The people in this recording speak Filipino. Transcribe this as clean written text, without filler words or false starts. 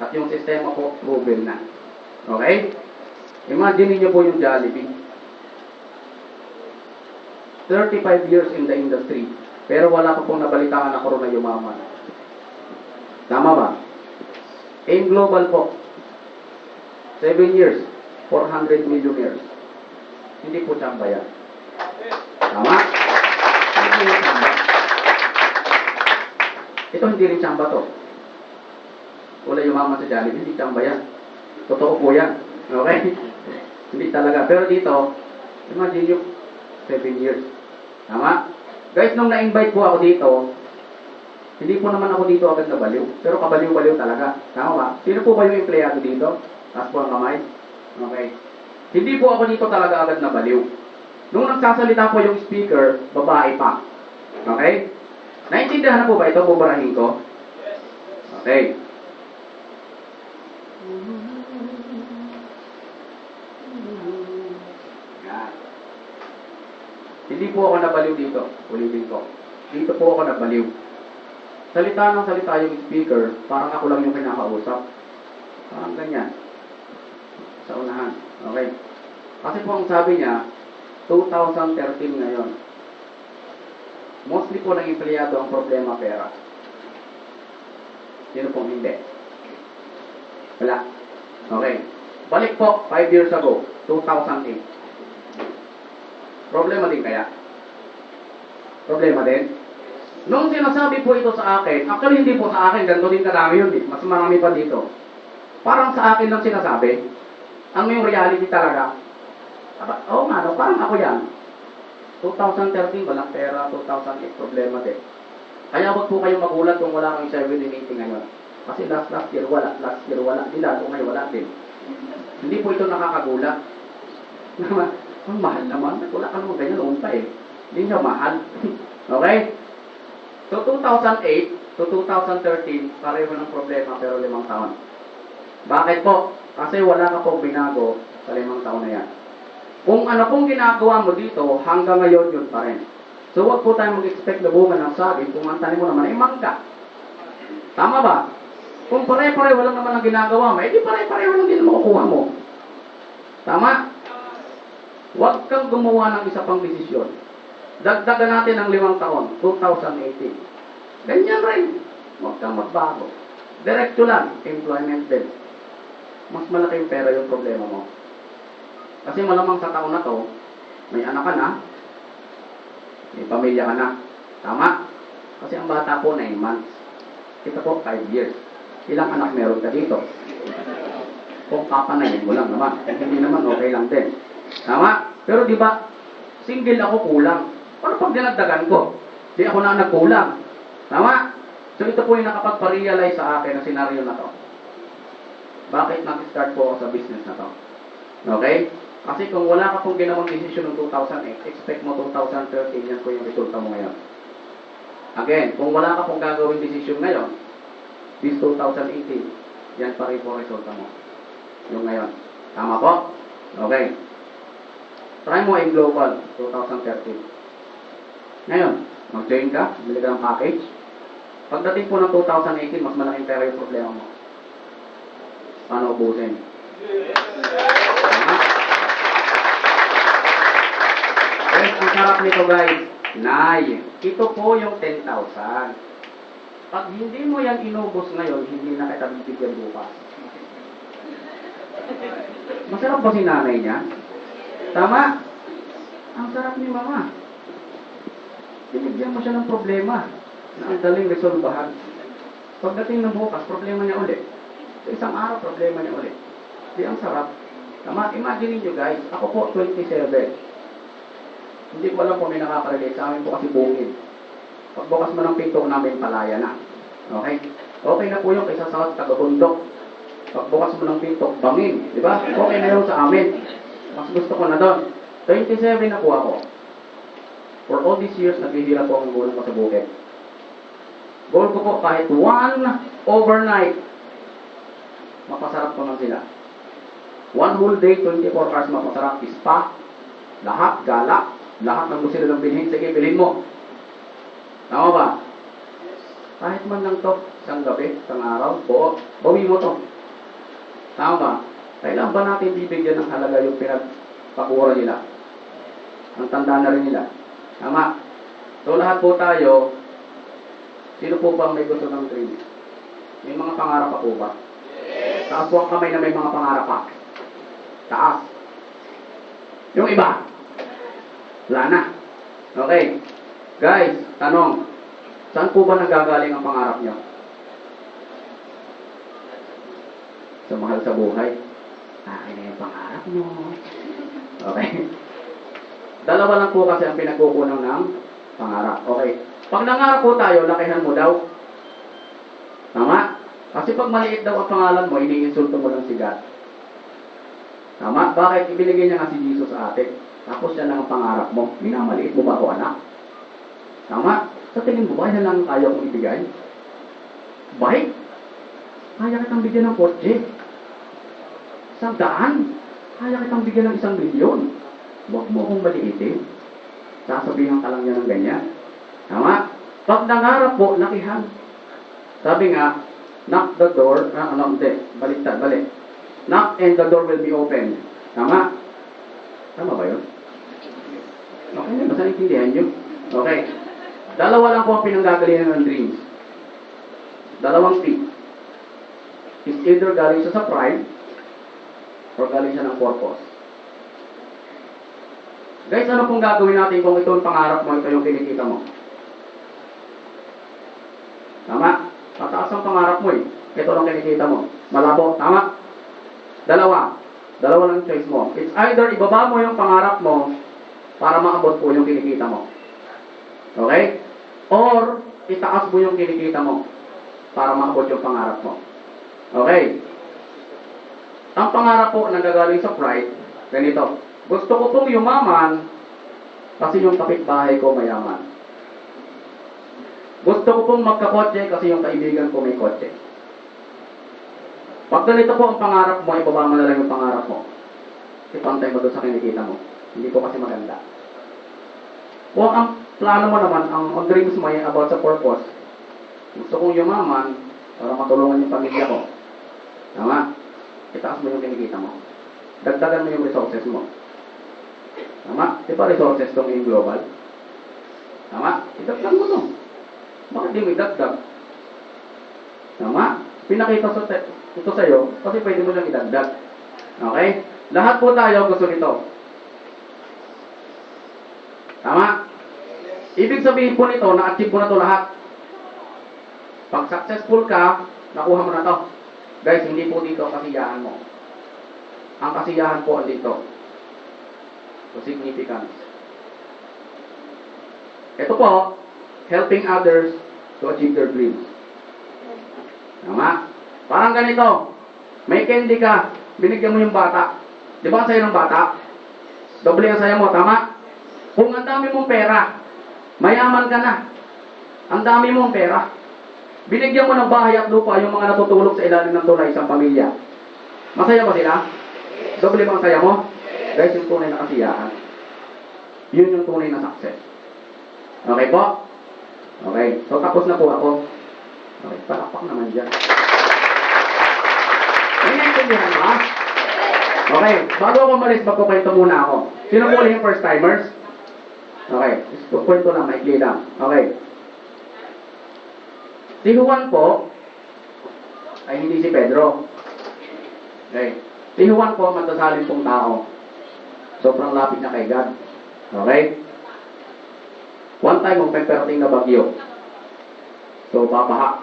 At yung sistema po, proven na. Okay? Imagine niyo po yung Jollibee. 35 years in the industry, pero wala pa pong nabalitaan na corona yumaman. Tama ba? AIM Global po, 7 years, 400 millionaires. Hindi po tsamba yan. Tama? Hindi po tsamba. Ito hindi rin tsamba to. Wala yumaman sa Jollibee, hindi tsamba yan. Totoo po yan. Okay? Hindi talaga. Pero dito, imagine yung 7 years. Tama? Guys, nung na-invite po ako dito, hindi po naman ako dito agad nabaliw. Pero kabaliw-baliw talaga. Tama ba? Sino po ba yung empleyado dito? Taas po ang kamay. Okay. Hindi po ako dito talaga agad nabaliw. Nung nagsasalita po yung speaker, babae pa. Okay? Naintindihan na po ba ito? Bubarahin ko? Okay. Hindi po ako nabaliw dito. Ulitin ko. Dito po ako nabaliw. Salita ng salita yung speaker, parang ako lang yung kinakausap. Parang ganyan. Sa unahan. Okay. Kasi po ang sabi niya, 2013 ngayon. Mostly po ng empleyado ang problema pera. Sino pong hindi? Wala. Okay. Balik po, 5 years ago, 2008. Problema din kaya? Problema din? Nung sinasabi po ito sa akin, actually hindi po sa akin, ganito din kadami yun eh. Mas marami pa dito. Parang sa akin lang sinasabi. Ang yung reality talaga. Oo nga, no, parang ako yan. 2013, walang pera, 2008, problema din. Kaya wag po kayong magulat kung wala kang 780 ngayon. Kasi last year wala, Di lalo ngayon wala din. Hindi po ito nakakagulat. Ang mahal naman. Wala ka naman ganyan noon pa eh. Hindi niya mahal. Okay? So, 2008 to 2013, pareho ng problema pero 5 taon. Bakit po? Kasi wala ka pong binago sa 5 taon na yan. Kung ano pong ginagawa mo dito, hanggang ngayon yun pa rin. So, wag po tayong mag-expect na bunga ng saging kung ang tanim mo naman ay mangga. Tama ba? Kung pare-pareho lang naman ang ginagawa mo, edi pare-pareho lang din ang makukuha mo. Tama? Huwag kang gumawa ng isa pang desisyon. Dagdagan natin ang 5 taon, 2018. Ganyan rin. Huwag kang magbago. Diretso lang, employment din. Mas malaking pera yung problema mo. Kasi malamang sa taon na to, may anak ka na, may pamilya ka na. Tama? Kasi ang bata po 9 months. Kita po 5 years. Ilang anak meron ka dito? Kung papanayin mo lang naman. Hindi naman okay lang din. Tama? Pero di ba, single ako kulang. Paano pag dinagdagan ko? Di ako na nagkulang. Tama? So ito po yung nakapagpa-realize sa akin na senaryo na to. Bakit nag-start po ako sa business na to? Okay? Kasi kung wala ka pong ginawang decision noong 2008, expect mo 2013, yan po yung resulta mo ngayon. Again, kung wala ka pong gagawing decision ngayon, this 2018, yan pa rin po resulta mo. Yung ngayon. Tama po? Okay. Try mo AIM Global 2013. Ngayon, mag-join ka, bili ka ng package. Pagdating po ng 2018, mas malaking pera yung problema mo. Paano ubusin? Yes, ang sarap nito guys. Nay, ito po yung 10,000. Pag hindi mo yan inubos ngayon, hindi na kita bibigyan bukas. Masarap ba si nanay niya? Tama? Ang sarap ni mama. Binigyan mo siya ng problema na ang daling resolbahan. Pagdating ng bukas, problema niya ulit. Sa isang araw, problema niya ulit. Di ang sarap. Tama? Imagine niyo guys, ako po 27. Hindi ko alam kung may nakaka-relate sa amin po kasi bukid. Pagbukas mo ng pinto namin, palaya na. Okay? Okay na po yung kaysa sa taga-bundok. Pagbukas mo ng pinto, bangin. Di ba? Okay na yun sa amin. Mas gusto ko na doon. 27 na po ako. For all these years, naghihirap po ang gulang ko sa bukid. Goal ko po kahit one overnight, mapasarap ko lang sila. One whole day, 24 hours mapasarap. Spa, lahat, gala, lahat ng gusto nilang bilhin. Sige, bilhin mo. Tama ba? Kahit man lang to, isang gabi, isang araw, bawi mo to. Tama ba? Kailan ba natin bibigyan ng halaga yung pinagpakura nila? Ang tanda na rin nila. Tama. So lahat po tayo, sino po bang may gusto ng dream? May mga pangarap pa po ba? Taas po ang kamay na may mga pangarap pa. Taas. Yung iba, wala na. Okay. Guys, tanong, saan po ba nagagaling ang pangarap niyo? Sa mahal sa buhay. Akin na yung pangarap mo. Okay. Dalawa lang po kasi ang pinagkukunan ng pangarap. Okay. Pag nangarap po tayo, lakihan mo daw. Tama? Kasi pag maliit daw ang pangalan mo, iniinsulto mo lang si God. Tama? Bakit? Ibinigay niya nga si Jesus sa atin. Tapos yan lang ang pangarap mo. Minamaliit mo ba ako, anak? Tama? Sa tingin mo ba, yan lang kaya kong ibigay? Bike? Kaya kitang bigyan ng kotse. 100? Kaya kitang bigyan ng 1,000,000. Huwag mo akong maliitin. Sasabihan ka lang niya ng ganyan. Tama? Pag nangarap po, lakihan. Sabi nga, knock the door, hindi, baliktad, balik. Knock and the door will be open. Tama? Tama ba yun? Okay na, basta naintindihan nyo. Okay. Dalawa lang po ang pinanggagalingan ng dreams. Dalawang P. Is either galing siya sa pride or galing siya ng purpose. Guys, ano pong gagawin natin kung ito ang pangarap mo, ito yung kinikita mo? Tama? Pataas ang pangarap mo eh. Ito lang kinikita mo. Malabo. Tama? Dalawa. Dalawa lang choice mo. It's either ibaba mo yung pangarap mo para maabot po yung kinikita mo. Okay? Or itaas mo yung kinikita mo para maabot yung pangarap mo. Okay? Ang pangarap po nanggagaling sa pride, ganito. Gusto ko pong yumaman kasi yung kapitbahay ko mayaman. Gusto ko pong magkakotse kasi yung kaibigan ko may kotse. Pag ganito po ang pangarap mo, ibaba mo na lang yung pangarap mo. Ipantay mo doon sa kinikita mo. Hindi po kasi maganda. Kung ang plano mo naman, ang dreams mo ay about sa purpose. Gusto kong yumaman para matulungan yung pamilya ko. Tama? Itaas mo yung kinikita mo. Dagdagan mo yung resources mo. Tama? Di ba resources itong in global? Tama? Idagdag mo to. Bakit di mo idagdag? Tama? Pinakita ito sa'yo kasi pwede mo lang idagdag. Okay? Lahat po tayo gusto nito. Tama? Ibig sabihin po nito, na-achieve mo na to lahat. Pag successful ka, nakuha mo na to. Guys, hindi po dito ang kasiyahan mo. Ang kasiyahan po dito. So, significance. Ito po, helping others to achieve their dreams. Tama? Parang ganito. May candy ka, binigyan mo yung bata. Di ba ang sayo ng bata? Doble ang sayo mo, tama? Kung ang dami mong pera, mayaman ka na. Ang dami mong pera. Binigyan mo ng bahay at lupa yung mga natutulog sa ilalim ng tulay sa pamilya. Masaya ba sila? Doble ba ang saya mo? Guys, yung tunay na kasiyahan. Yun yung tunay na success. Okay po? Okay. So, tapos na po ako. Okay, palakpak naman dyan. May naintindihan mo, ha? Okay. Bago ako malis, magkukwento muna ako. Sino po ulit yung first timers? Okay. Kwento lang, maikli lang. Okay. Si Juan po, ay hindi si Pedro. Okay. Si Juan po, matasalin pong tao. Sobrang lapit niya kay God. Okay? One time, may parating na bagyo. So, babaha.